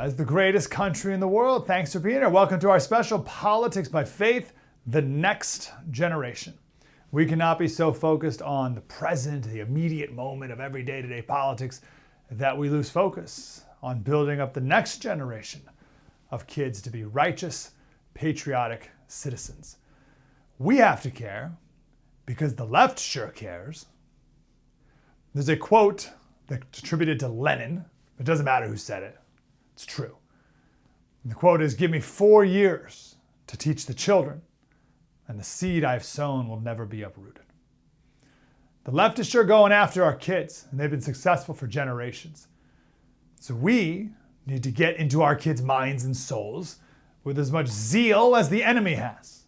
is the greatest country in the world. Thanks for being here. Welcome to our special Politics by Faith, the next generation. We cannot be so focused on the present, the immediate moment of every day-to-day politics that we lose focus on building up the next generation of kids to be righteous, patriotic citizens. We have to care because the left sure cares. There's a quote that's attributed to Lenin. It doesn't matter who said it. It's true. And the quote is, "Give me 4 years to teach the children, and the seed I've sown will never be uprooted." The left is sure going after our kids, and they've been successful for generations. So we need to get into our kids' minds and souls with as much zeal as the enemy has.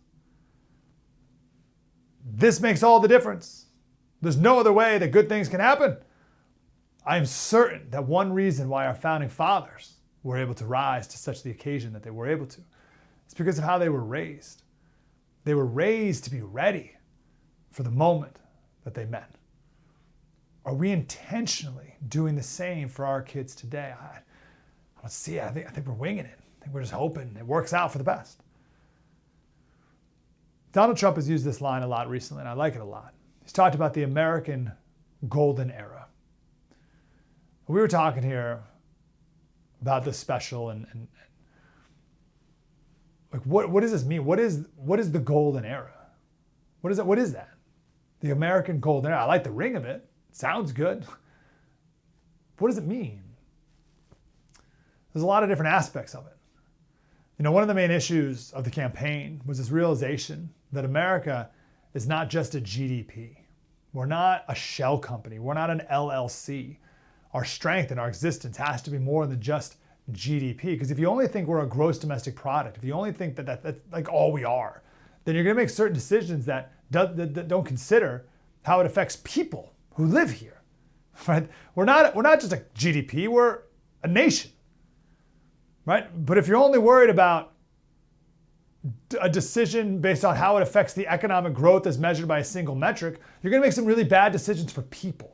This makes all the difference. There's no other way that good things can happen. I am certain that one reason why our founding fathers were able to rise to such the occasion that they were able to is because of how they were raised. They were raised to be ready for the moment that they met. Are we intentionally doing the same for our kids today? I don't see it. I think we're winging it. I think we're just hoping it works out for the best. Donald Trump has used this line a lot recently, and I like it a lot. He's talked about the American golden era. We were talking here about this special and like what does this mean? What is the golden era? What is that? The American golden era. I like the ring of it. Sounds good. What does it mean? There's a lot of different aspects of it. You know, one of the main issues of the campaign was this realization that America is not just a GDP. We're not a shell company. We're not an LLC. Our strength and our existence has to be more than just GDP. Because if you only think we're a gross domestic product, if you only think that that's like all we are, then you're going to make certain decisions that don't consider how it affects people who live here. Right? We're not just a GDP. We're a nation. Right? But if you're only worried about a decision based on how it affects the economic growth as measured by a single metric, you're going to make some really bad decisions for people.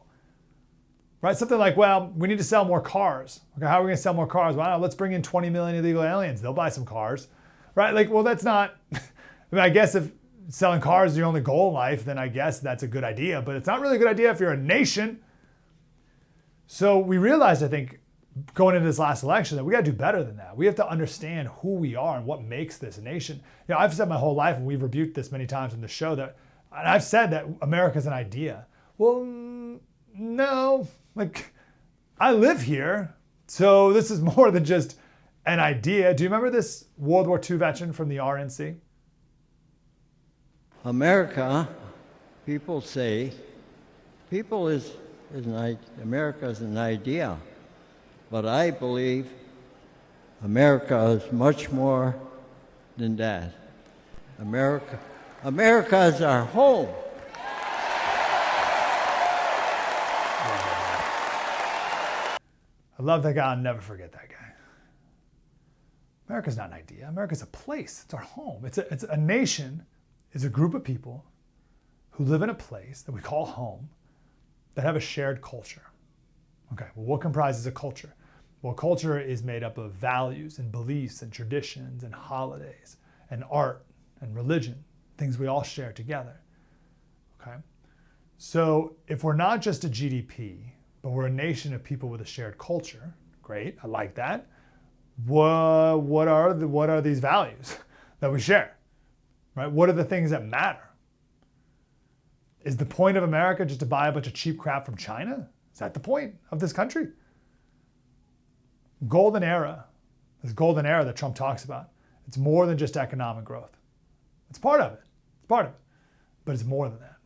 Right? Something like, well, we need to sell more cars. Okay, how are we going to sell more cars? Well, let's bring in 20 million illegal aliens. They'll buy some cars. Right? Like, well, that's not, I guess if selling cars is your only goal in life, then I guess that's a good idea. But it's not really a good idea if you're a nation. So we realized, I think, going into this last election that we got to do better than that. We have to understand who we are and what makes this a nation. You know, I've said my whole life, and we've rebuked this many times in the show, and I've said that America's an idea. Well, no, like I live here, so this is more than just an idea. Do you remember this World War II veteran from the RNC? America, people say, America is an idea. But I believe America is much more than that. America is our home. I love that guy. I'll never forget that guy. America's not an idea. America's a place. It's our home. It's a nation is a group of people who live in a place that we call home that have a shared culture. Okay, well, what comprises a culture? Well, culture is made up of values and beliefs and traditions and holidays and art and religion, things we all share together. Okay? So if we're not just a GDP, but we're a nation of people with a shared culture, great, I like that. What are these values that we share? Right? What are the things that matter? Is the point of America just to buy a bunch of cheap crap from China? Is that the point of this country? Golden era, this golden era that Trump talks about, it's more than just economic growth. It's part of it. It's part of it. But it's more than that.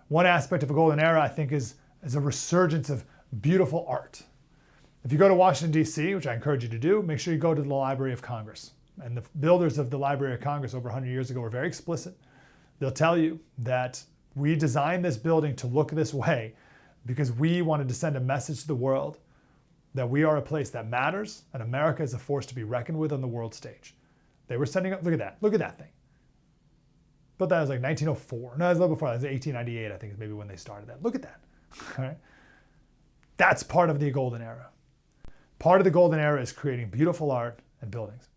One aspect of a golden era, I think, is a resurgence of beautiful art. If you go to Washington, D.C., which I encourage you to do, make sure you go to the Library of Congress. And the builders of the Library of Congress over 100 years ago were very explicit. They'll tell you that we designed this building to look this way because we wanted to send a message to the world that we are a place that matters and America is a force to be reckoned with on the world stage. They were sending up, look at that thing. But that was like 1904. No, it was a little before that. It was 1898, I think is maybe when they started that. Look at that. All right? That's part of the golden era. Part of the golden era is creating beautiful art and buildings.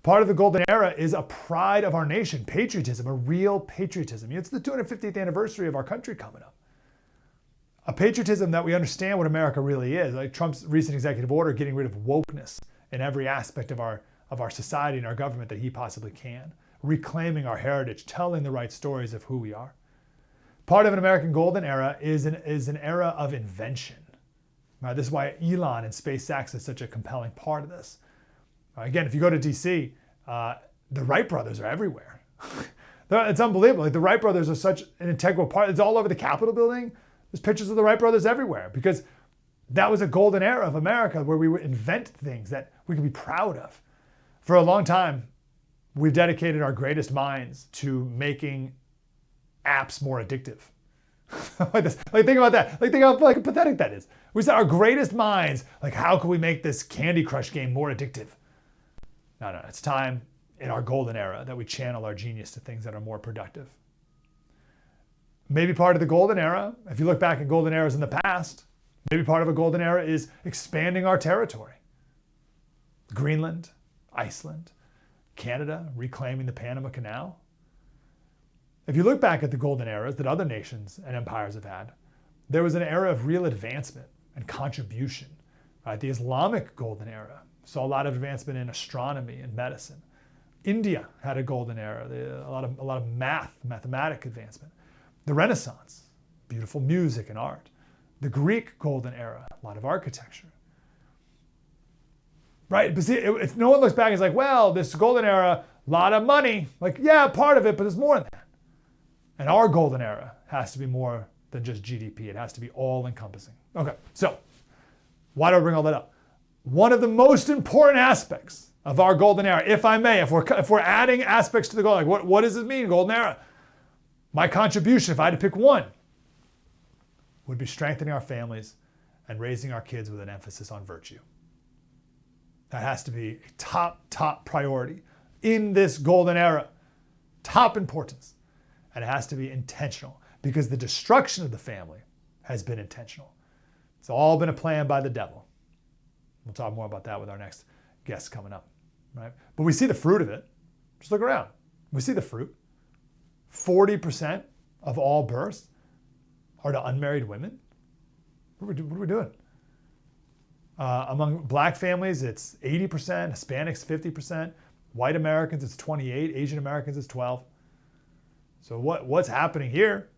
Part of the golden era is a pride of our nation, patriotism, a real patriotism. It's the 250th anniversary of our country coming up. A patriotism that we understand what America really is, like Trump's recent executive order getting rid of wokeness in every aspect of our society and our government that he possibly can, reclaiming our heritage, telling the right stories of who we are. Part of an American golden era is an era of invention. Right? This is why Elon and SpaceX is such a compelling part of this. Again, if you go to DC, the Wright brothers are everywhere. It's unbelievable. Like the Wright brothers are such an integral part. It's all over the Capitol building. There's pictures of the Wright brothers everywhere because that was a golden era of America where we would invent things that we could be proud of. For a long time, we've dedicated our greatest minds to making apps more addictive. Think about that. Think how pathetic that is. We said our greatest minds, how can we make this Candy Crush game more addictive? No, it's time in our golden era that we channel our genius to things that are more productive. Maybe part of the golden era, if you look back at golden eras in the past, maybe part of a golden era is expanding our territory. Greenland, Iceland, Canada, reclaiming the Panama Canal. If you look back at the golden eras that other nations and empires have had, there was an era of real advancement and contribution. Right? The Islamic golden era saw a lot of advancement in astronomy and medicine. India had a golden era, a lot of mathematic advancement. The Renaissance, beautiful music and art. The Greek golden era, a lot of architecture. Right? But see, no one looks back and is like, well, this golden era, a lot of money. Yeah, part of it, but there's more than that. And our golden era has to be more than just GDP. It has to be all-encompassing. Okay, so why do I bring all that up? One of the most important aspects of our golden era, if I may, if we're adding aspects to the golden era, what does it mean, golden era? My contribution, if I had to pick one, would be strengthening our families and raising our kids with an emphasis on virtue. That has to be a top priority in this golden era. Top importance. And it has to be intentional because the destruction of the family has been intentional. It's all been a plan by the devil. We'll talk more about that with our next guest coming up, right? But we see the fruit of it. Just look around. We see the fruit. 40% of all births are to unmarried women. What are we doing? Among black families, it's 80%, Hispanics 50%, white Americans it's 28%, Asian Americans it's 12%. So what's happening here?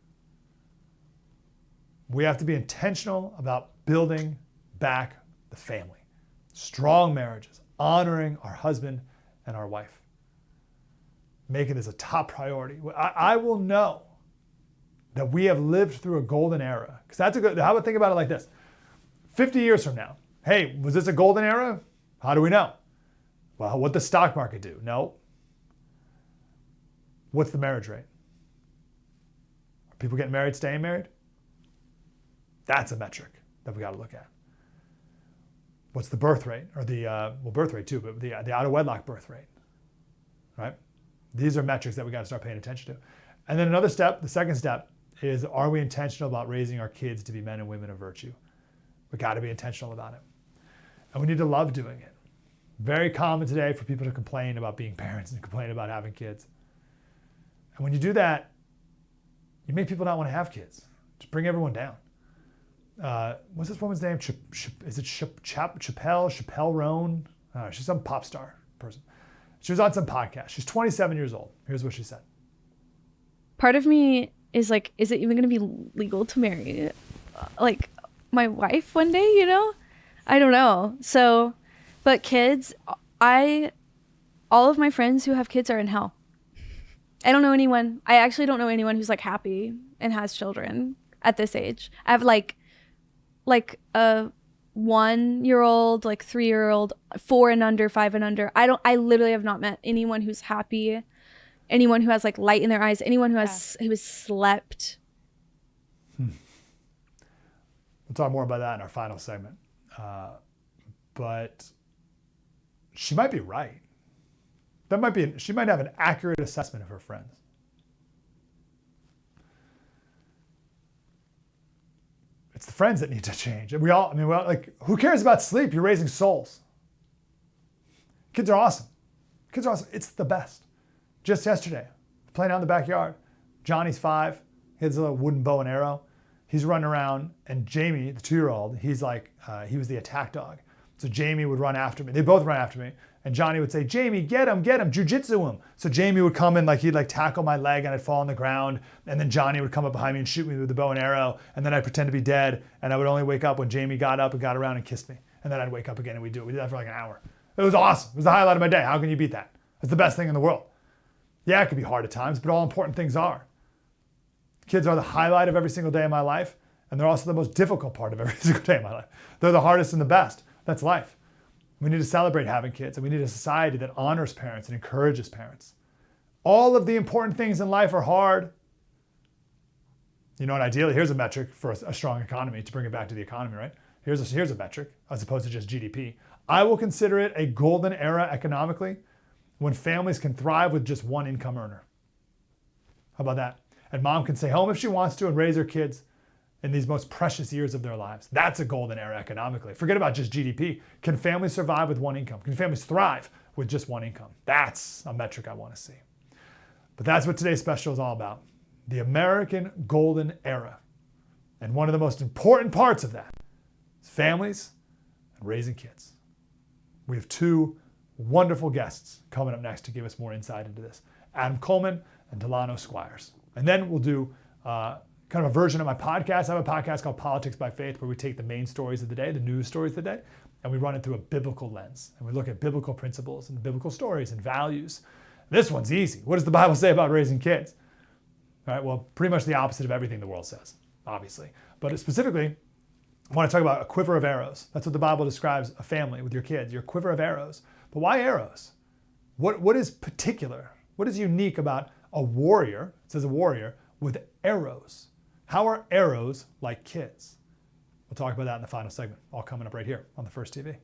We have to be intentional about building back the family. Strong marriages, honoring our husband and our wife. Making this a top priority. I will know that we have lived through a golden era. Because that's how about think about it like this. 50 years from now, hey, was this a golden era? How do we know? Well, what the stock market do? No. What's the marriage rate? Are people getting married, staying married? That's a metric that we got to look at. What's the birth rate? Or birth rate too, but the out of wedlock birth rate, right? These are metrics that we got to start paying attention to. And then another step, the second step, is are we intentional about raising our kids to be men and women of virtue? We got to be intentional about it. And we need to love doing it. Very common today for people to complain about being parents and complain about having kids. And when you do that, you make people not want to have kids. Just bring everyone down. What's this woman's name? Is it Chappelle Roan? She's some pop star person. She was on some podcast. She's 27 years old. Here's what she said. Part of me is like, is it even going to be legal to marry my wife one day, I don't know. So, but kids, all of my friends who have kids are in hell. I don't know anyone. I actually don't know anyone who's happy and has children at this age. I have like a 1-year-old, 3-year-old, 4 and under, 5 and under. I literally have not met anyone who's happy, anyone who has light in their eyes, anyone who has slept. We'll talk more about that in our final segment. But she might be right. She might have an accurate assessment of her friends. It's the friends that need to change. And we all, like, who cares about sleep? You're raising souls. Kids are awesome. Kids are awesome. It's the best. Just yesterday, playing out in the backyard. Johnny's 5. He has a little wooden bow and arrow. He's running around, and Jamie, the 2-year-old, he's like, he was the attack dog. So Jamie would run after me. They both run after me. And Johnny would say, Jamie, get him, jujitsu him. So Jamie would come in, like he'd like tackle my leg and I'd fall on the ground. And then Johnny would come up behind me and shoot me with the bow and arrow. And then I'd pretend to be dead. And I would only wake up when Jamie got up and got around and kissed me. And then I'd wake up again and we'd do it. We did that for like an hour. It was awesome. It was the highlight of my day. How can you beat that? It's the best thing in the world. Yeah, it could be hard at times, but all important things are. Kids are the highlight of every single day of my life. And they're also the most difficult part of every single day of my life. They're the hardest and the best. That's life. We need to celebrate having kids, and we need a society that honors parents and encourages parents. All of the important things in life are hard. You know, and ideally, here's a metric for a strong economy, to bring it back to the economy, right? Here's a metric, as opposed to just GDP. I will consider it a golden era economically when families can thrive with just one income earner. How about that? And mom can stay home if she wants to and raise her kids in these most precious years of their lives. That's a golden era economically. Forget about just GDP. Can families survive with one income? Can families thrive with just one income? That's a metric I want to see. But that's what today's special is all about. The American golden era. And one of the most important parts of that is families and raising kids. We have 2 wonderful guests coming up next to give us more insight into this. Adam Coleman and Delano Squires. And then we'll do kind of a version of my podcast. I have a podcast called Politics by Faith, where we take the main stories of the day, the news stories of the day, and we run it through a biblical lens. And we look at biblical principles and biblical stories and values. This one's easy. What does the Bible say about raising kids? All right, well, pretty much the opposite of everything the world says, obviously. But specifically, I want to talk about a quiver of arrows. That's what the Bible describes a family with your kids, your quiver of arrows. But why arrows? What is particular? What is unique about a warrior, it says a warrior, with arrows? How are arrows like kids? We'll talk about that in the final segment, all coming up right here on the First TV.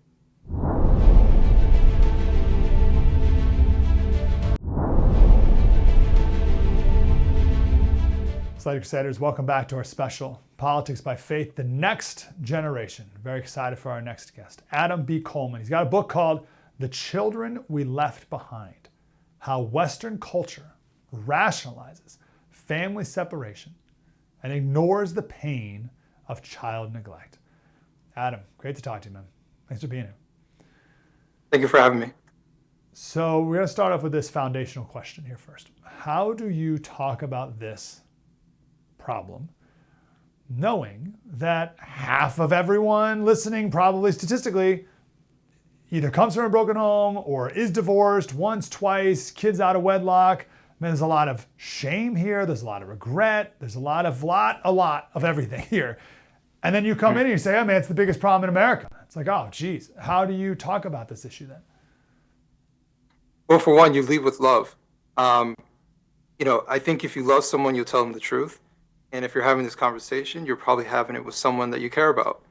Slater Crusaders, welcome back to our special Politics by Faith, the next generation. Very excited for our next guest, Adam B. Coleman. He's got a book called The Children We Left Behind: How Western Culture Rationalizes Family Separation and Ignores the Pain of Child Neglect. Adam, great to talk to you, man. Thanks for being here. Thank you for having me. So we're going to start off with this foundational question here first. How do you talk about this problem, knowing that half of everyone listening, probably statistically, either comes from a broken home or is divorced once, twice, kids out of wedlock? I mean, there's a lot of shame here. There's a lot of regret. There's a lot of everything here. And then you come in and you say, oh man, it's the biggest problem in America. It's like, oh geez, how do you talk about this issue then? Well, for one, you lead with love. I think if you love someone, you'll tell them the truth. And if you're having this conversation, you're probably having it with someone that you care about.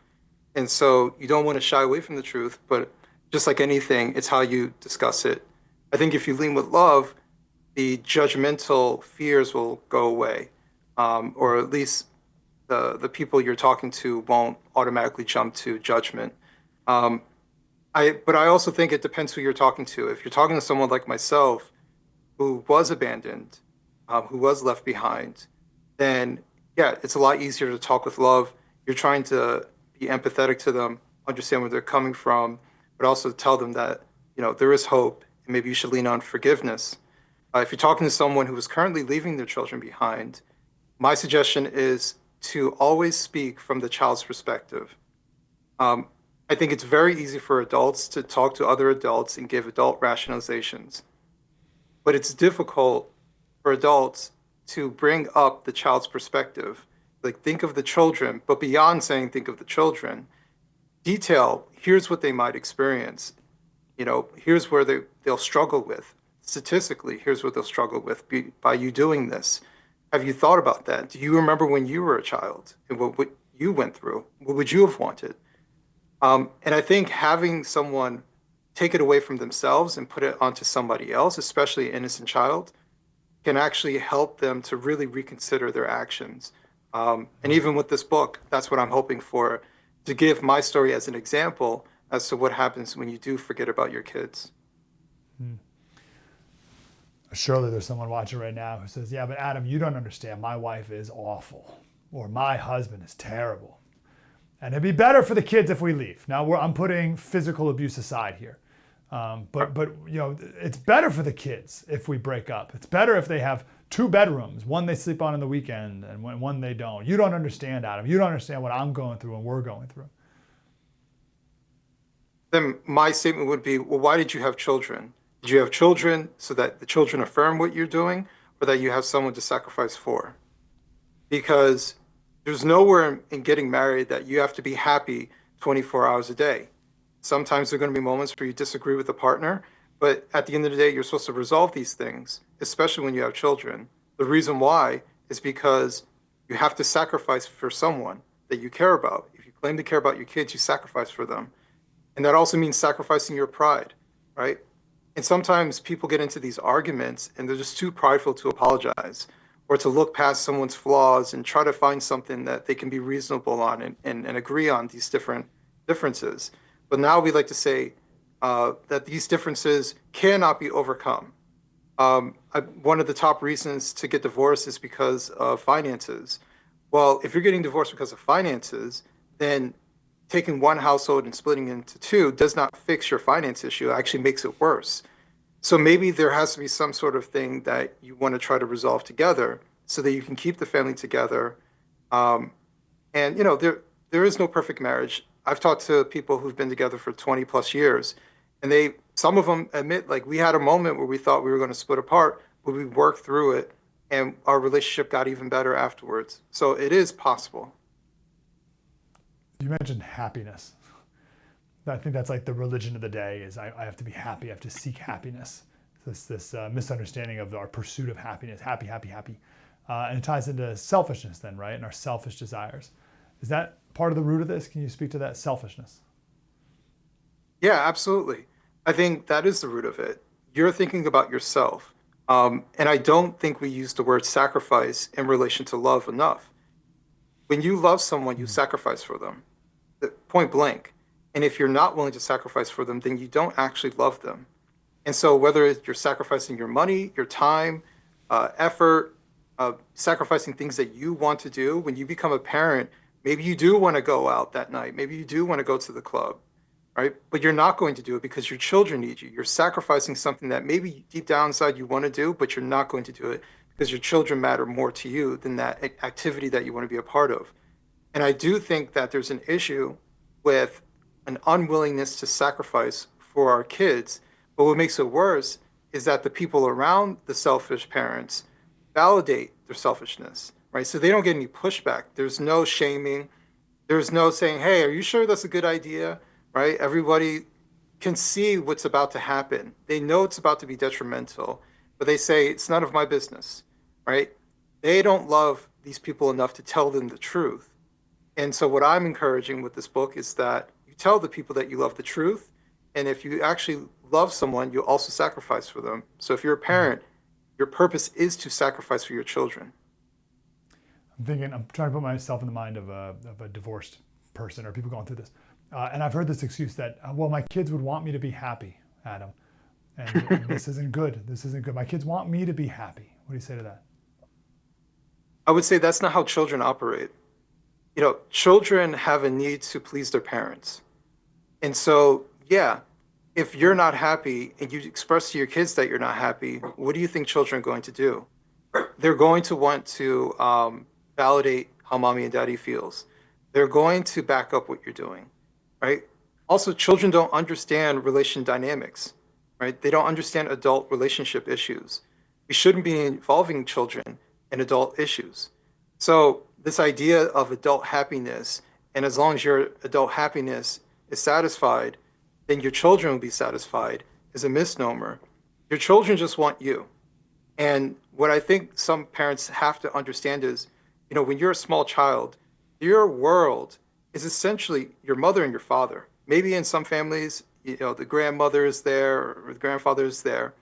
And so you don't want to shy away from the truth, but just like anything, it's how you discuss it. I think if you lean with love, the judgmental fears will go away, or at least the people you're talking to won't automatically jump to judgment. But I also think it depends who you're talking to. If you're talking to someone like myself, who was abandoned, who was left behind, then yeah, it's a lot easier to talk with love. You're trying to be empathetic to them, understand where they're coming from, but also tell them that, there is hope and maybe you should lean on forgiveness. If you're talking to someone who is currently leaving their children behind, my suggestion is to always speak from the child's perspective. I think it's very easy for adults to talk to other adults and give adult rationalizations, but it's difficult for adults to bring up the child's perspective. Like, think of the children, but beyond saying think of the children, detail, here's what they might experience. Here's where they'll struggle with. Statistically, here's what they'll struggle with by you doing this. Have you thought about that? Do you remember when you were a child and what you went through? What would you have wanted? And I think having someone take it away from themselves and put it onto somebody else, especially an innocent child, can actually help them to really reconsider their actions And even with this book, that's what I'm hoping for, to give my story as an example as to what happens when you do forget about your kids. Surely there's someone watching right now who says, yeah, but Adam, you don't understand. My wife is awful, or my husband is terrible. And it'd be better for the kids if we leave. Now I'm putting physical abuse aside here. But you know, it's better for the kids if we break up. It's better if they have 2 bedrooms, one they sleep on the weekend and one they don't. You don't understand, Adam. You don't understand what I'm going through and we're going through. Then my statement would be, well, why did you have children? Did you have children so that the children affirm what you're doing, or that you have someone to sacrifice for? Because there's nowhere in getting married that you have to be happy 24 hours a day. Sometimes there are going to be moments where you disagree with the partner, but at the end of the day, you're supposed to resolve these things, especially when you have children. The reason why is because you have to sacrifice for someone that you care about. If you claim to care about your kids, you sacrifice for them. And that also means sacrificing your pride, right? And sometimes people get into these arguments and they're just too prideful to apologize or to look past someone's flaws and try to find something that they can be reasonable on and agree on these different differences. But now we like to say that these differences cannot be overcome. One of the top reasons to get divorced is because of finances. Well, if you're getting divorced because of finances, then taking one household and splitting it into 2 does not fix your finance issue. It actually makes it worse. So maybe there has to be some sort of thing that you want to try to resolve together so that you can keep the family together. And you know, there is no perfect marriage. I've talked to people who've been together for 20 plus years, and some of them admit, like, we had a moment where we thought we were going to split apart, but we worked through it and our relationship got even better afterwards. So it is possible. You mentioned happiness. I think that's like the religion of the day is I have to be happy. I have to seek happiness. This misunderstanding of our pursuit of happiness, happy. And it ties into selfishness then, right? And our selfish desires. Is that part of the root of this? Can you speak to that selfishness? Yeah, absolutely. I think that is the root of it. You're thinking about yourself. And I don't think we use the word sacrifice in relation to love enough. When you love someone, you sacrifice for them, point blank. And if you're not willing to sacrifice for them, then you don't actually love them. And so whether you're sacrificing your money, your time, effort, sacrificing things that you want to do, when you become a parent, maybe you do want to go out that night. Maybe you do want to go to the club, right? But you're not going to do it because your children need you. You're sacrificing something that maybe deep down inside you want to do, but you're not going to do it because your children matter more to you than that activity that you want to be a part of. And I do think that there's an issue with an unwillingness to sacrifice for our kids. But what makes it worse is that the people around the selfish parents validate their selfishness, right? So they don't get any pushback. There's no shaming. There's no saying, hey, are you sure that's a good idea, right? Everybody can see what's about to happen. They know it's about to be detrimental, but they say, it's none of my business, right? They don't love these people enough to tell them the truth. And so what I'm encouraging with this book is that you tell the people that you love the truth. And if you actually love someone, you also sacrifice for them. So if you're a parent, your purpose is to sacrifice for your children. I'm trying to put myself in the mind of a divorced person or people going through this. And I've heard this excuse that, well, my kids would want me to be happy, Adam. And this isn't good. This isn't good. My kids want me to be happy. What do you say to that? I would say that's not how children operate. You know, children have a need to please their parents. And so, yeah, if you're not happy and you express to your kids that you're not happy, what do you think children are going to do? They're going to want to validate how mommy and daddy feels. They're going to back up what you're doing, right? Also, children don't understand relation dynamics, right? They don't understand adult relationship issues. We shouldn't be involving children in adult issues. So this idea of adult happiness, and as long as your adult happiness is satisfied, then your children will be satisfied, is a misnomer. Your children just want you. And what I think some parents have to understand is, you know, when you're a small child, your world is essentially your mother and your father. Maybe in some families, you know, the grandmother is there or the grandfather is there.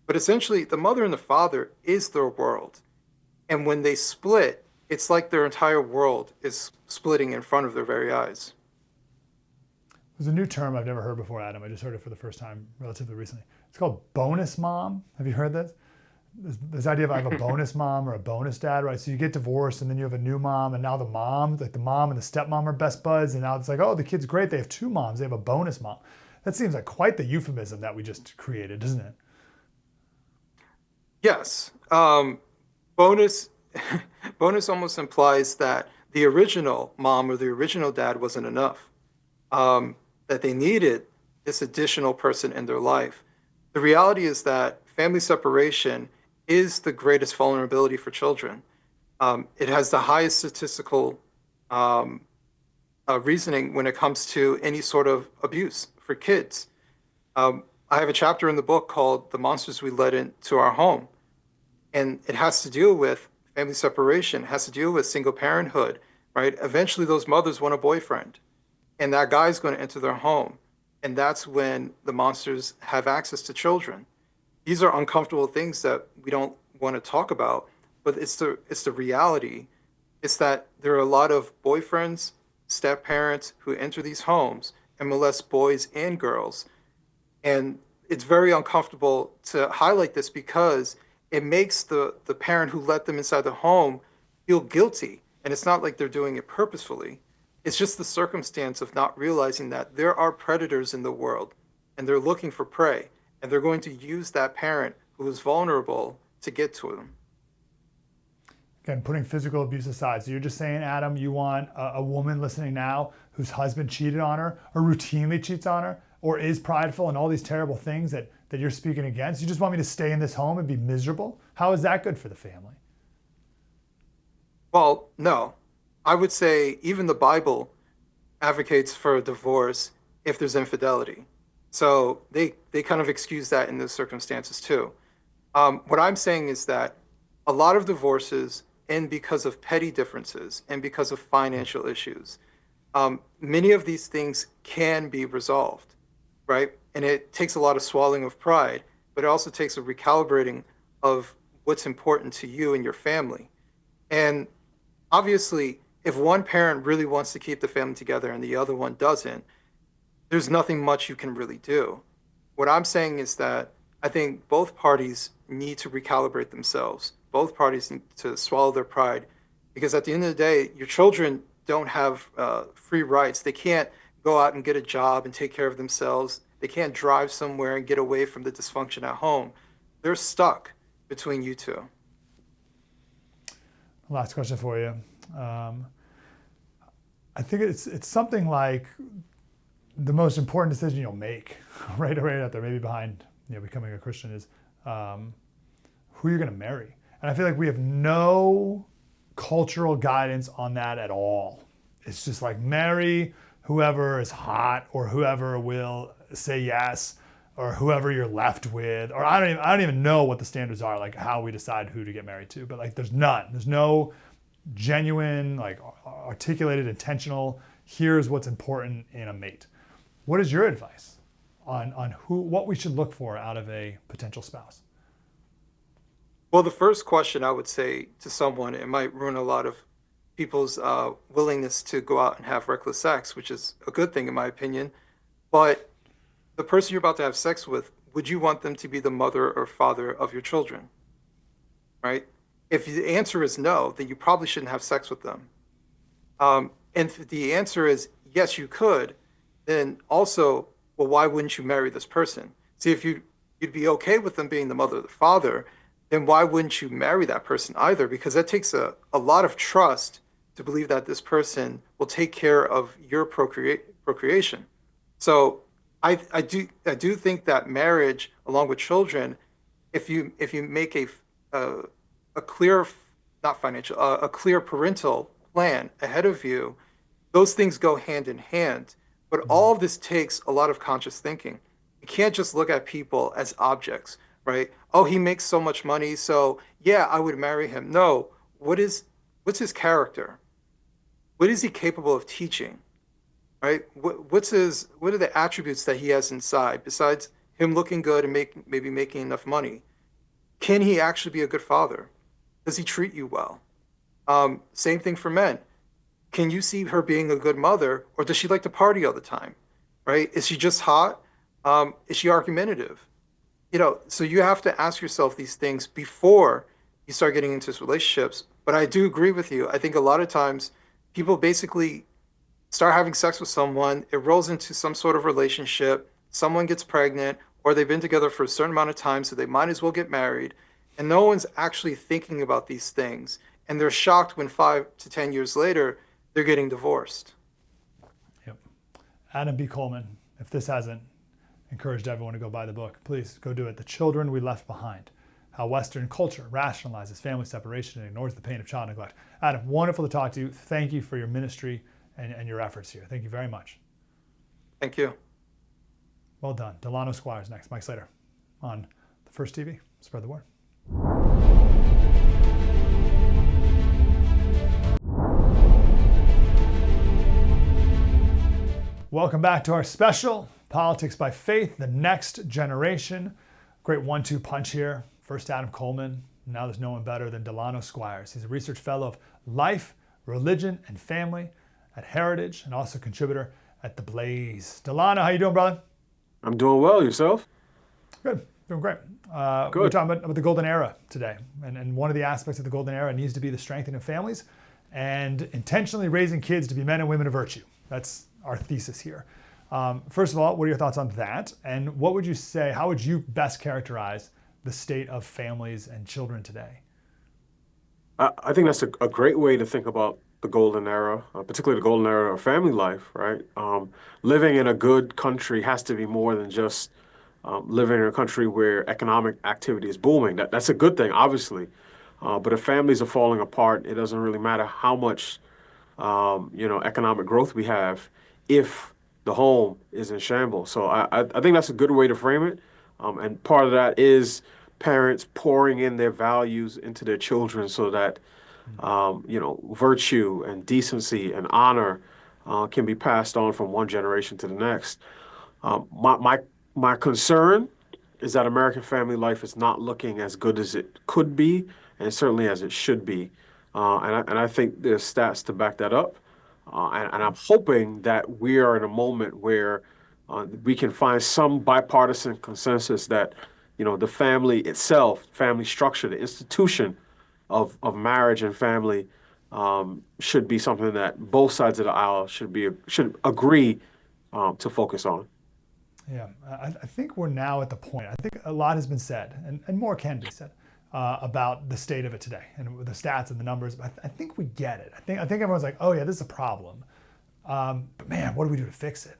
But essentially, the mother and the father is their world. And when they split, it's like their entire world is splitting in front of their very eyes. There's a new term I've never heard before, Adam. I just heard it for the first time relatively recently. It's called bonus mom. Have you heard this? This idea of I have a bonus mom or a bonus dad, right? So you get divorced and then you have a new mom, and now the mom, like the mom and the stepmom are best buds, and now it's like, oh, the kid's great. They have two moms. They have a bonus mom. That seems like quite the euphemism that we just created, doesn't it? Yes. Bonus bonus almost implies that the original mom or the original dad wasn't enough. That they needed this additional person in their life. The reality is that family separation is the greatest vulnerability for children. It has the highest statistical reasoning when it comes to any sort of abuse for kids. I have a chapter in the book called The Monsters We Let Into Our Home. And it has to deal with family separation, it has to deal with single parenthood, right? Eventually, those mothers want a boyfriend, and that guy's going to enter their home. And that's when the monsters have access to children. These are uncomfortable things that we don't want to talk about, but it's the reality. It's that there are a lot of boyfriends, step parents who enter these homes and molest boys and girls. And it's very uncomfortable to highlight this because it makes the parent who let them inside the home feel guilty. And it's not like they're doing it purposefully. It's just the circumstance of not realizing that there are predators in the world and they're looking for prey. And they're going to use that parent who is vulnerable to get to them. Again, putting physical abuse aside. So you're just saying, Adam, you want a woman listening now whose husband cheated on her or routinely cheats on her or is prideful and all these terrible things that you're speaking against. You just want me to stay in this home and be miserable? How is that good for the family? Well, no. I would say even the Bible advocates for a divorce if there's infidelity. So they kind of excuse that in those circumstances too. What I'm saying is that a lot of divorces end because of petty differences and because of financial issues. Many of these things can be resolved, right? And it takes a lot of swallowing of pride, but it also takes a recalibrating of what's important to you and your family. And obviously, if one parent really wants to keep the family together and the other one doesn't, there's nothing much you can really do. What I'm saying is that I think both parties need to recalibrate themselves. Both parties need to swallow their pride because at the end of the day, your children don't have free rights. They can't go out and get a job and take care of themselves. They can't drive somewhere and get away from the dysfunction at home. They're stuck between you two. Last question for you. I think it's something like the most important decision you'll make, right out there, maybe behind becoming a Christian, is who you're going to marry. And I feel like we have no cultural guidance on that at all. It's just like marry whoever is hot or whoever will say yes or whoever you're left with. Or I don't even know what the standards are, like how we decide who to get married to. But like there's none. There's no genuine, like articulated, intentional, here's what's important in a mate. What is your advice on what we should look for out of a potential spouse? Well, the first question I would say to someone, it might ruin a lot of people's willingness to go out and have reckless sex, which is a good thing in my opinion. But the person you're about to have sex with, would you want them to be the mother or father of your children? Right? If the answer is no, then you probably shouldn't have sex with them. And if the answer is yes, you could, then also, well, why wouldn't you marry this person? See, if you'd be okay with them being the mother or the father, then why wouldn't you marry that person either? Because that takes a lot of trust to believe that this person will take care of your procreation. So I do think that marriage, along with children, if you make a clear, not financial, a clear parental plan ahead of you, those things go hand in hand. But all of this takes a lot of conscious thinking. You can't just look at people as objects, right? Oh, he makes so much money, so yeah, I would marry him. No, what's his character? What is he capable of teaching, right? What are the attributes that he has inside besides him looking good and maybe making enough money? Can he actually be a good father? Does he treat you well? Same thing for men. Can you see her being a good mother, or does she like to party all the time? Right? Is she just hot? Is she argumentative? So you have to ask yourself these things before you start getting into relationships. But I do agree with you. I think a lot of times people basically start having sex with someone, it rolls into some sort of relationship, someone gets pregnant, or they've been together for a certain amount of time, so they might as well get married. And no one's actually thinking about these things. And they're shocked when 5 to 10 years later, they're getting divorced. Yep. Adam B. Coleman, if this hasn't encouraged everyone to go buy the book, please go do it. The Children We Left Behind: How Western Culture Rationalizes Family Separation and Ignores the Pain of Child Neglect. Adam, wonderful to talk to you. Thank you for your ministry and your efforts here. Thank you very much. Thank you. Well done. Delano Squires next. Mike Slater on the First TV. Spread the word. Welcome back to our special Politics by Faith, the Next Generation. Great 1-2 punch here. First Adam Coleman. Now there's no one better than Delano Squires. He's a research fellow of life, religion, and family at Heritage, and also contributor at The Blaze. Delano, how you doing, brother? I'm doing well. Yourself? Good. Doing great. Good. We're talking about the golden era today. And one of the aspects of the golden era needs to be the strengthening of families and intentionally raising kids to be men and women of virtue. That's our thesis here. First of all, what are your thoughts on that? And what would you say, how would you best characterize the state of families and children today? I think that's a great way to think about the golden era, particularly the golden era of family life, right? Living in a good country has to be more than just living in a country where economic activity is booming. That's a good thing, obviously. But if families are falling apart, it doesn't really matter how much economic growth we have if the home is in shambles. So I think that's a good way to frame it. And part of that is parents pouring in their values into their children so that, virtue and decency and honor can be passed on from one generation to the next. My concern is that American family life is not looking as good as it could be, and certainly as it should be. And I think there's stats to back that up. And I'm hoping that we are in a moment where we can find some bipartisan consensus that, the family itself, family structure, the institution of marriage and family should be something that both sides of the aisle should agree to focus on. Yeah, I think we're now at the point, I think a lot has been said, and more can be said, about the state of it today and the stats and the numbers. But I think we get it. I think everyone's like, oh yeah, this is a problem. But man, what do we do to fix it?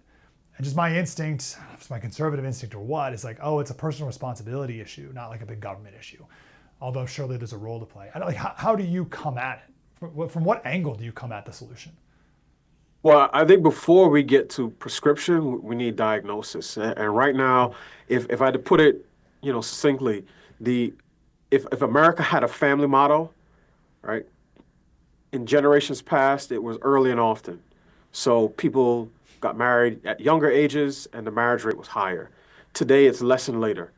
And just my instinct, I don't know if it's my conservative instinct or what, is like, oh, it's a personal responsibility issue, not like a big government issue. Although surely there's a role to play. I don't, like, how do you come at it? From what angle do you come at the solution? Well, I think before we get to prescription, we need diagnosis. And right now, if I had to put it, succinctly, if America had a family model, right, in generations past, it was early and often. So people got married at younger ages and the marriage rate was higher. Today, it's less and later.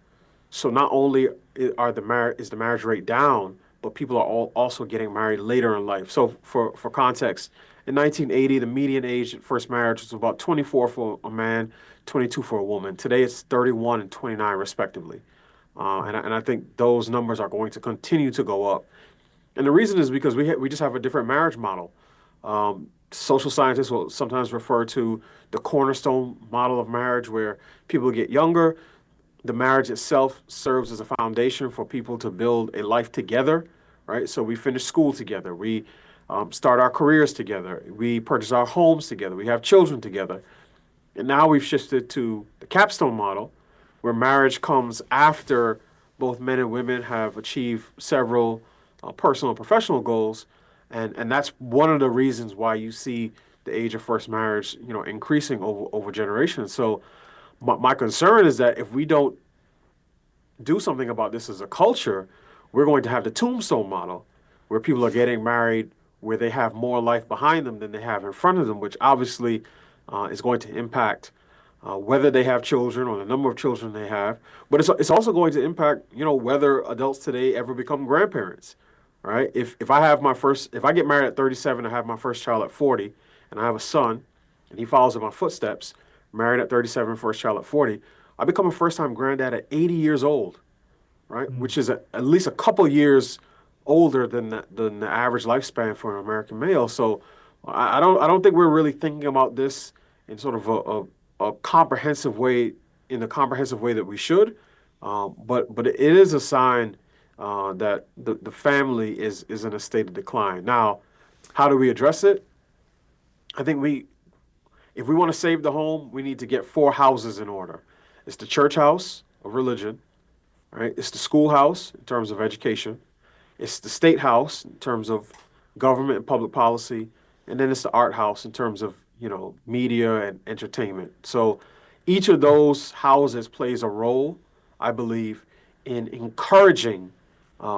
So not only is the marriage rate down, but people are also getting married later in life. So for context, in 1980, the median age at first marriage was about 24 for a man, 22 for a woman. Today, it's 31 and 29 respectively. And I think those numbers are going to continue to go up. And the reason is because we just have a different marriage model. Social scientists will sometimes refer to the cornerstone model of marriage, where people get younger. The marriage itself serves as a foundation for people to build a life together, right? So we finish school together. We start our careers together. We purchase our homes together. We have children together. And now we've shifted to the capstone model, where marriage comes after both men and women have achieved several personal and professional goals. And that's one of the reasons why you see the age of first marriage, increasing over generations. So my concern is that if we don't do something about this as a culture, we're going to have the tombstone model, where people are getting married where they have more life behind them than they have in front of them, which obviously is going to impact whether they have children or the number of children they have. But it's also going to impact, whether adults today ever become grandparents, All right. If I get married at 37, I have my first child at 40, and I have a son, and he follows in my footsteps, married at 37, first child at 40, I become a first-time granddad at 80 years old, right? Which is at least a couple years older than the average lifespan for an American male. So I don't think we're really thinking about this in sort of a comprehensive way, in the comprehensive way that we should. But it is a sign that the family is in a state of decline. Now, how do we address it? I think if we want to save the home, we need to get four houses in order. It's the church house of religion, right? It's the schoolhouse in terms of education. It's the state house in terms of government and public policy, and then it's the art house in terms of, media and entertainment. So each of those houses plays a role, I believe, in encouraging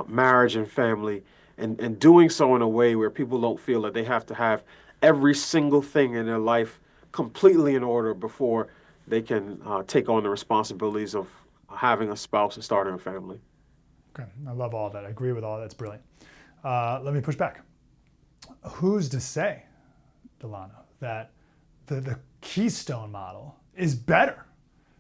marriage and family, and doing so in a way where people don't feel that they have to have every single thing in their life completely in order before they can take on the responsibilities of having a spouse and starting a family. Okay, I love all that. I agree with all that. That's brilliant. Let me push back. Who's to say, Delano, that the Keystone model is better?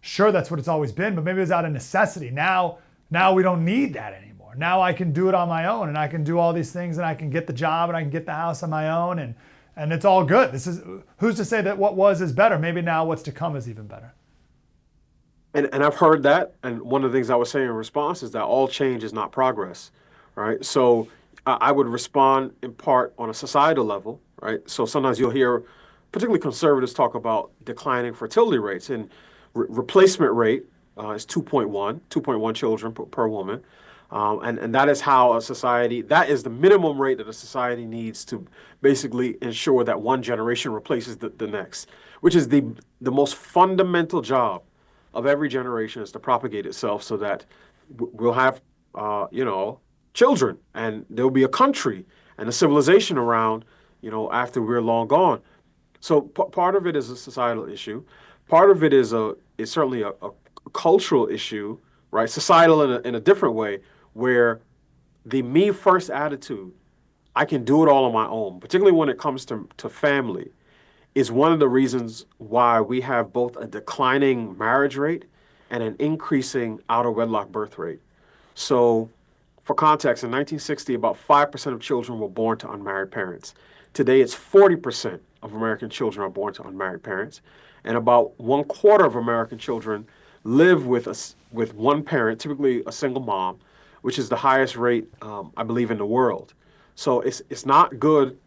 Sure, that's what it's always been, but maybe it's out of necessity. Now we don't need that anymore. Now I can do it on my own, and I can do all these things, and I can get the job, and I can get the house on my own, and it's all good. Who's to say that what was is better? Maybe now what's to come is even better. And I've heard that, and one of the things I was saying in response is that all change is not progress, right? So I would respond in part on a societal level, right? So sometimes you'll hear, particularly conservatives, talk about declining fertility rates, and replacement rate is 2.1 children per woman. And that is how a society, that is the minimum rate that a society needs to basically ensure that one generation replaces the next, which is the most fundamental job of every generation, is to propagate itself so that we'll have, children, and there'll be a country and a civilization around, after we're long gone. So part of it is a societal issue. Part of it is certainly a cultural issue, right? Societal in a different way, where the me first attitude, I can do it all on my own, particularly when it comes to family, is one of the reasons why we have both a declining marriage rate and an increasing out of wedlock birth rate. So for context, in 1960, about 5% of children were born to unmarried parents. Today, it's 40% of American children are born to unmarried parents, and about 1/4 of American children live with one parent, typically a single mom, which is the highest rate, I believe, in the world. So it's not good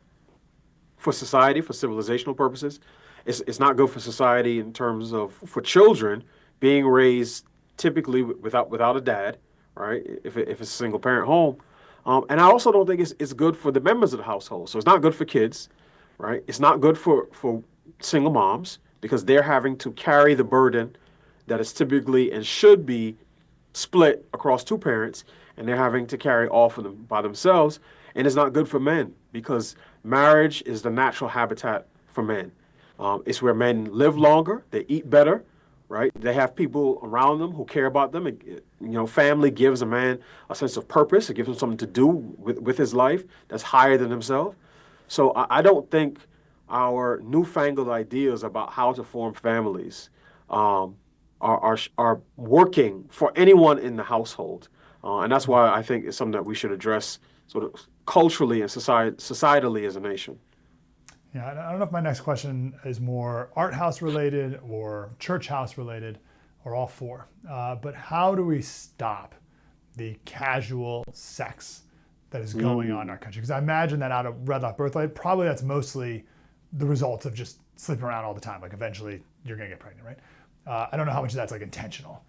for society, for civilizational purposes. It's not good for society in terms of for children being raised typically without a dad, right? If it's a single parent home. And I also don't think it's good for the members of the household. So it's not good for kids, right? It's not good for single moms, because they're having to carry the burden that is typically and should be split across two parents, and they're having to carry all of them by themselves. And it's not good for men, because marriage is the natural habitat for men. It's where men live longer, they eat better, right? They have people around them who care about them. Family gives a man a sense of purpose. It gives him something to do with his life that's higher than himself. So I don't think our newfangled ideas about how to form families are working for anyone in the household. And that's why I think it's something that we should address sort of culturally and societally as a nation. Yeah, I don't know if my next question is more art house related or church house related or all four. But how do we stop the casual sex that is going on in our country? Because I imagine that out of wedlock birth rate, probably that's mostly the results of just sleeping around all the time. Like eventually you're going to get pregnant, right? I don't know how much of that's like intentional.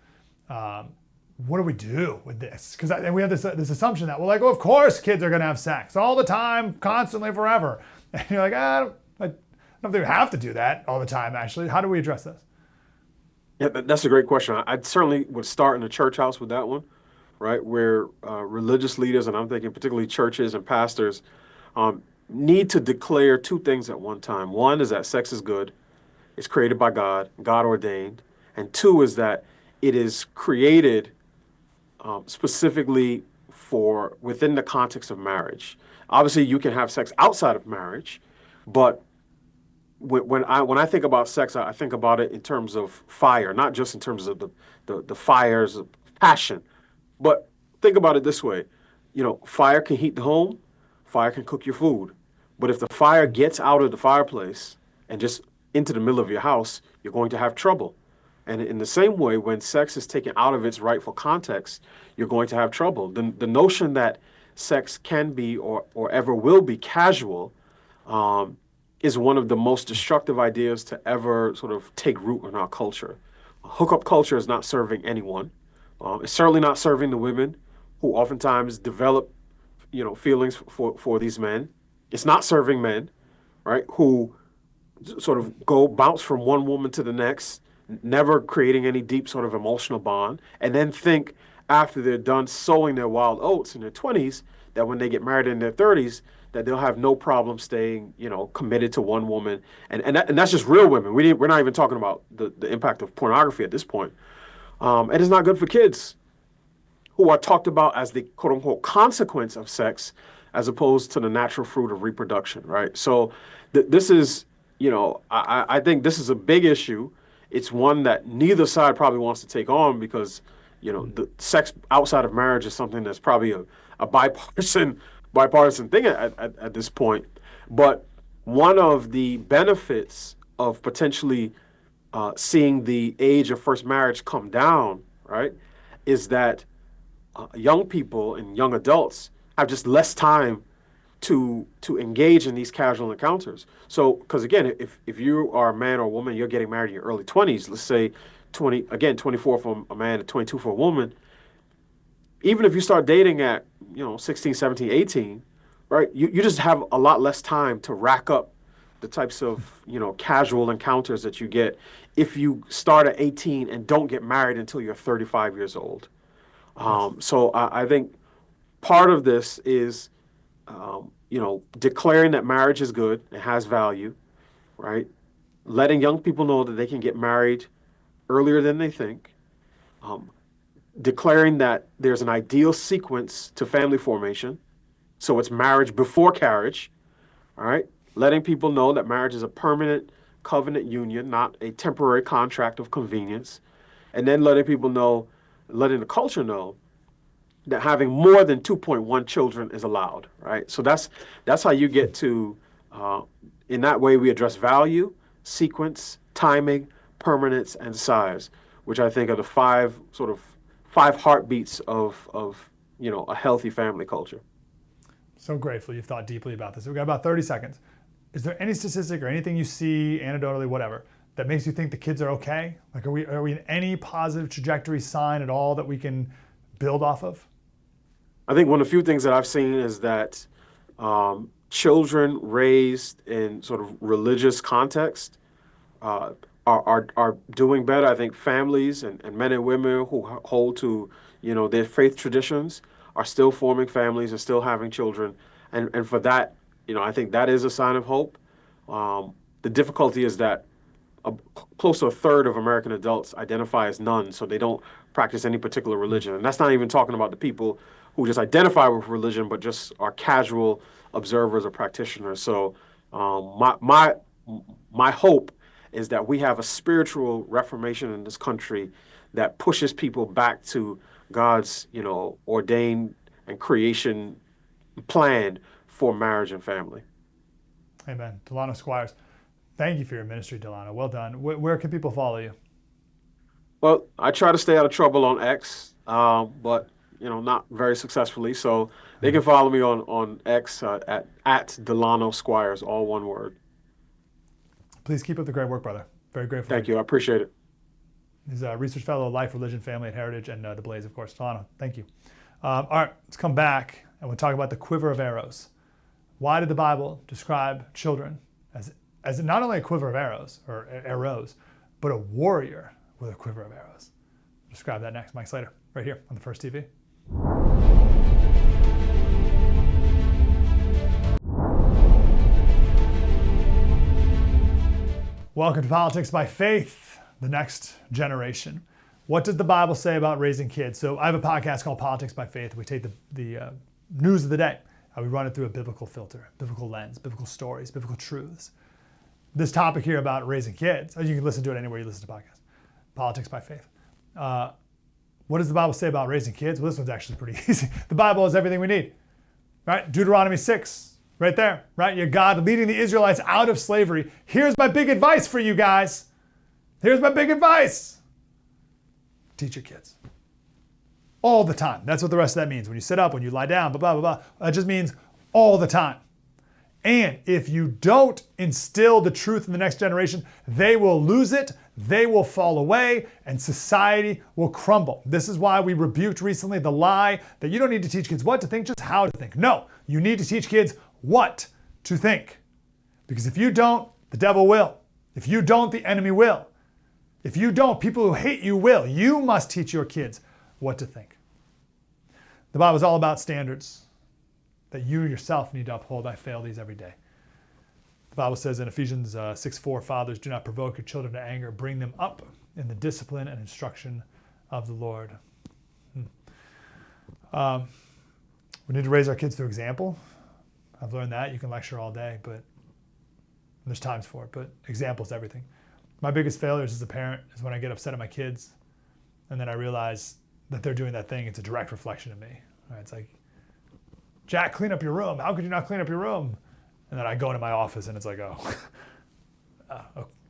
What do we do with this? Because we have this assumption that, well, like, well, of course kids are going to have sex all the time, constantly, forever. And you're like, I don't think we have to do that all the time, actually. How do we address this? Yeah, that's a great question. I certainly would start in the church house with that one, right? Where religious leaders, and I'm thinking particularly churches and pastors, need to declare two things at one time. One is that sex is good. It's created by God, God ordained. And two is that it is created specifically for within the context of marriage. Obviously, you can have sex outside of marriage, but when I think about sex, I think about it in terms of fire, not just in terms of the fires of passion, but think about it this way. Fire can heat the home, fire can cook your food. But if the fire gets out of the fireplace and just into the middle of your house, you're going to have trouble. And in the same way, when sex is taken out of its rightful context, you're going to have trouble. The notion that sex can be or ever will be casual is one of the most destructive ideas to ever sort of take root in our culture. Hookup culture is not serving anyone. It's certainly not serving the women who oftentimes develop, feelings for these men. It's not serving men, right, who sort of bounce from one woman to the next, never creating any deep sort of emotional bond, and then think after they're done sowing their wild oats in their 20s that when they get married in their 30s, that they'll have no problem staying, committed to one woman. And that's just real women. We're not even talking about the impact of pornography at this point. And it's not good for kids who are talked about as the quote unquote consequence of sex as opposed to the natural fruit of reproduction, right? So this is, I think this is a big issue. It's one that neither side probably wants to take on because, the sex outside of marriage is something that's probably a bipartisan thing at this point. But one of the benefits of potentially seeing the age of first marriage come down, right, is that young people and young adults have just less time to engage in these casual encounters. So, because again, if you are a man or a woman, you're getting married in your early 20s, let's say 24 for a man and 22 for a woman, even if you start dating at, 16, 17, 18, right, you just have a lot less time to rack up the types of, casual encounters that you get if you start at 18 and don't get married until you're 35 years old. So I think part of this is, declaring that marriage is good, it has value, right? Letting young people know that they can get married earlier than they think. Declaring that there's an ideal sequence to family formation. So it's marriage before carriage, all right? Letting people know that marriage is a permanent covenant union, not a temporary contract of convenience. And then letting the culture know that having more than 2.1 children is allowed, right? So that's how you get to, in that way, we address value, sequence, timing, permanence, and size, which I think are the five heartbeats of a healthy family culture. So grateful you've thought deeply about this. We've got about 30 seconds. Is there any statistic or anything you see, anecdotally, whatever, that makes you think the kids are okay? Like, are we in any positive trajectory sign at all that we can build off of? I think one of the few things that I've seen is that children raised in sort of religious context are doing better. I think families and men and women who hold to their faith traditions are still forming families and still having children, and for that, I think that is a sign of hope. The difficulty is that close to a third of American adults identify as none, so they don't practice any particular religion, and that's not even talking about the people who just identify with religion but just are casual observers or practitioners. So my hope is that we have a spiritual reformation in this country that pushes people back to God's, ordained and creation plan for marriage and family. Amen. Delano Squires, thank you for your ministry, Delano. Well done. Where can people follow you? Well, I try to stay out of trouble on X, but not very successfully. So they can follow me on X at Delano Squires, all one word. Please keep up the great work, brother. Very grateful. Thank you. I appreciate it. He's a research fellow, Life, Religion, Family, and Heritage, and The Blaze, of course. Delano, thank you. All right, let's come back and we'll talk about the quiver of arrows. Why did the Bible describe children as not only a quiver of arrows, but a warrior with a quiver of arrows? Describe that next. Mike Slater, right here on the First TV. Welcome to Politics by Faith, the next generation. What does the Bible say about raising kids? So I have a podcast called Politics by Faith. We take the news of the day and we run it through a biblical filter, biblical lens, biblical stories, biblical truths. This topic here about raising kids, you can listen to it anywhere you listen to podcasts. Politics by Faith. What does the Bible say about raising kids? Well, this one's actually pretty easy. The Bible has everything we need, right? Deuteronomy 6, right there, right? You're God leading the Israelites out of slavery. Here's my big advice for you guys. Here's my big advice. Teach your kids. All the time. That's what the rest of that means. When you sit up, when you lie down, blah, blah, blah. That just means all the time. And if you don't instill the truth in the next generation, they will lose it, they will fall away, and society will crumble. This is why we rebuked recently the lie that you don't need to teach kids what to think, just how to think. No, you need to teach kids what to think. Because if you don't, the devil will. If you don't, the enemy will. If you don't, people who hate you will. You must teach your kids what to think. The Bible is all about standards that you yourself need to uphold. I fail these every day. The Bible says in Ephesians 6:4, fathers, do not provoke your children to anger. Bring them up in the discipline and instruction of the Lord. We need to raise our kids through example. I've learned that. You can lecture all day, but there's times for it. But example is everything. My biggest failures as a parent is when I get upset at my kids and then I realize that they're doing that thing. It's a direct reflection of me. Right? It's like, Jack, clean up your room. How could you not clean up your room? And then I go into my office and it's like,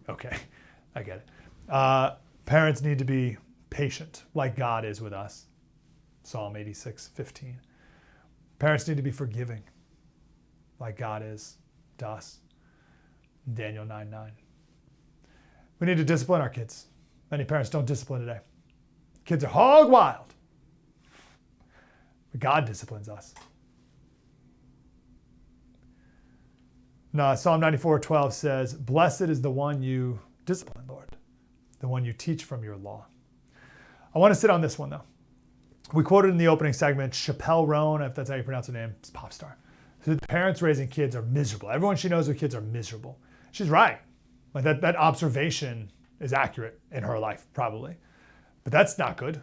okay, I get it. Parents need to be patient like God is with us. Psalm 86:15. Parents need to be forgiving like God is to us. Daniel 9:9. We need to discipline our kids. Many parents don't discipline today. Kids are hog wild. But God disciplines us. No, Psalm 94:12 says, blessed is the one you discipline, Lord, the one you teach from your law. I want to sit on this one, though. We quoted in the opening segment, Chappelle Roan, if that's how you pronounce her name, it's a pop star. So the parents raising kids are miserable. Everyone she knows with kids are miserable. She's right. Like that observation is accurate in her life, probably. But that's not good.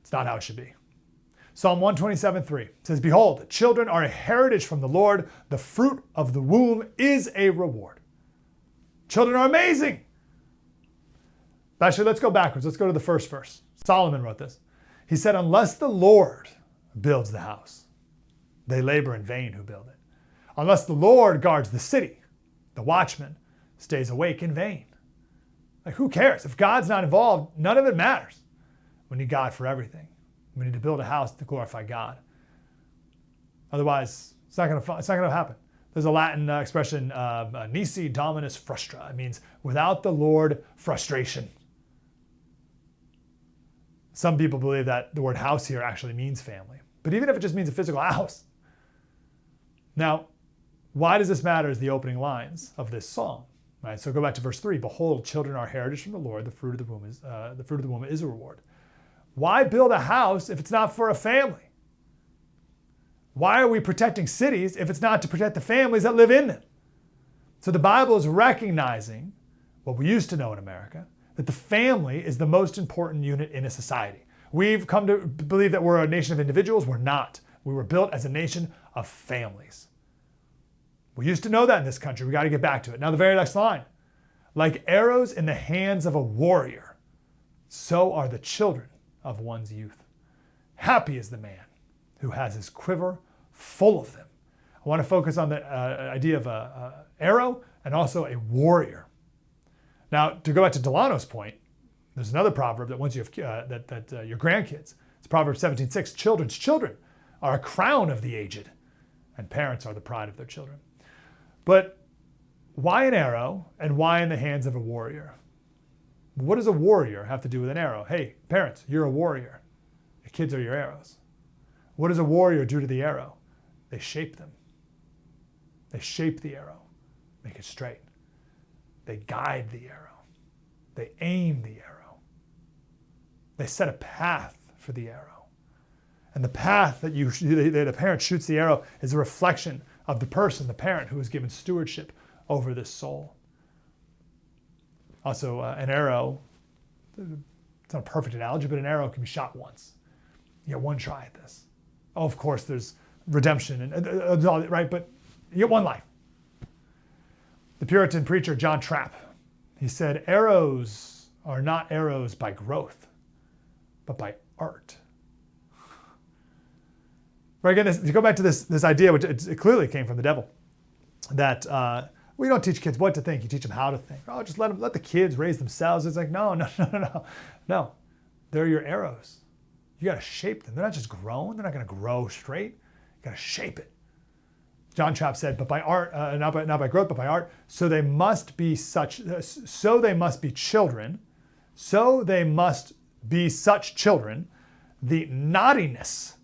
It's not how it should be. Psalm 127:3 says, behold, children are a heritage from the Lord. The fruit of the womb is a reward. Children are amazing. Actually, let's go backwards. Let's go to the first verse. Solomon wrote this. He said, unless the Lord builds the house, they labor in vain who build it. Unless the Lord guards the city, the watchman stays awake in vain. Like, who cares? If God's not involved, none of it matters. We need God for everything. We need to build a house to glorify God. Otherwise, it's not going to happen. There's a Latin expression, nisi dominus frustra. It means without the Lord, frustration. Some people believe that the word house here actually means family. But even if it just means a physical house. Now, why does this matter is the opening lines of this psalm. Right? So go back to verse 3. Behold, children are heritage from the Lord. The fruit of the womb is a reward. Why build a house if it's not for a family? Why are we protecting cities if it's not to protect the families that live in them? So the Bible is recognizing what we used to know in America, that the family is the most important unit in a society. We've come to believe that we're a nation of individuals. We're not. We were built as a nation of families. We used to know that in this country. We got to get back to it. Now the very next line. Like arrows in the hands of a warrior, so are the children of one's youth. Happy is the man who has his quiver full of them. I want to focus on the idea of an arrow and also a warrior. Now, to go back to Delano's point, there's another proverb that once you have your grandkids, it's Proverbs 17:6. Children's children are a crown of the aged, and parents are the pride of their children. But why an arrow and why in the hands of a warrior? What does a warrior have to do with an arrow? Hey, parents, you're a warrior. Your kids are your arrows. What does a warrior do to the arrow? They shape them. They shape the arrow, make it straight. They guide the arrow. They aim the arrow. They set a path for the arrow. And the path that a parent shoots the arrow is a reflection of the person, the parent, who is given stewardship over this soul. Also, an arrow It's not a perfect analogy, but an arrow can be shot once. You get one try at this. Oh, of course, there's redemption and right, but you get one life. The Puritan preacher John Trapp, he said, arrows are not arrows by growth, but by art. Right, again, you go back to this idea, which it clearly came from the devil, that we don't teach kids what to think, you teach them how to think. Oh, just let the kids raise themselves. It's like, no. They're your arrows. You got to shape them. They're not just grown. They're not going to grow straight. You got to shape it. John Trapp said, but by art, not by growth, but by art. So they must be children. So they must be such children, the naughtiness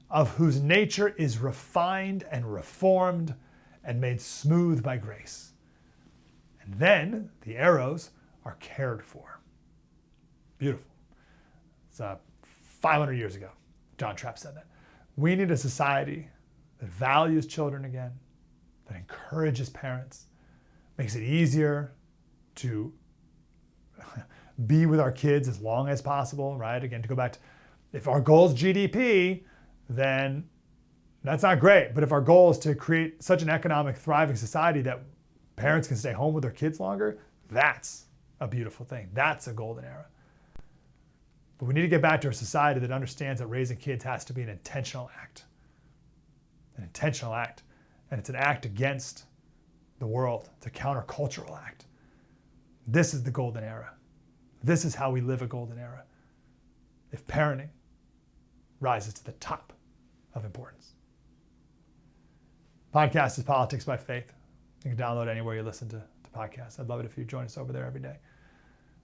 of whose nature is refined and reformed and made smooth by grace. And then the arrows are cared for. Beautiful. It's 500 years ago, John Trapp said that. We need a society that values children again, that encourages parents, makes it easier to be with our kids as long as possible, right? Again, to go back to, if our goal is GDP, then that's not great. But if our goal is to create such an economic, thriving society that parents can stay home with their kids longer, that's a beautiful thing. That's a golden era. But we need to get back to a society that understands that raising kids has to be an intentional act. An intentional act. And it's an act against the world. It's a countercultural act. This is the golden era. This is how we live a golden era. If parenting rises to the top of importance. Podcast is Politics by Faith. You can download it anywhere you listen to podcasts. I'd love it if you join us over there every day.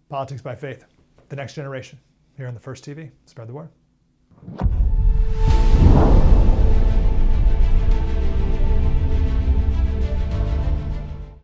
Politics by Faith. The next generation. Here on the First TV. Spread the word.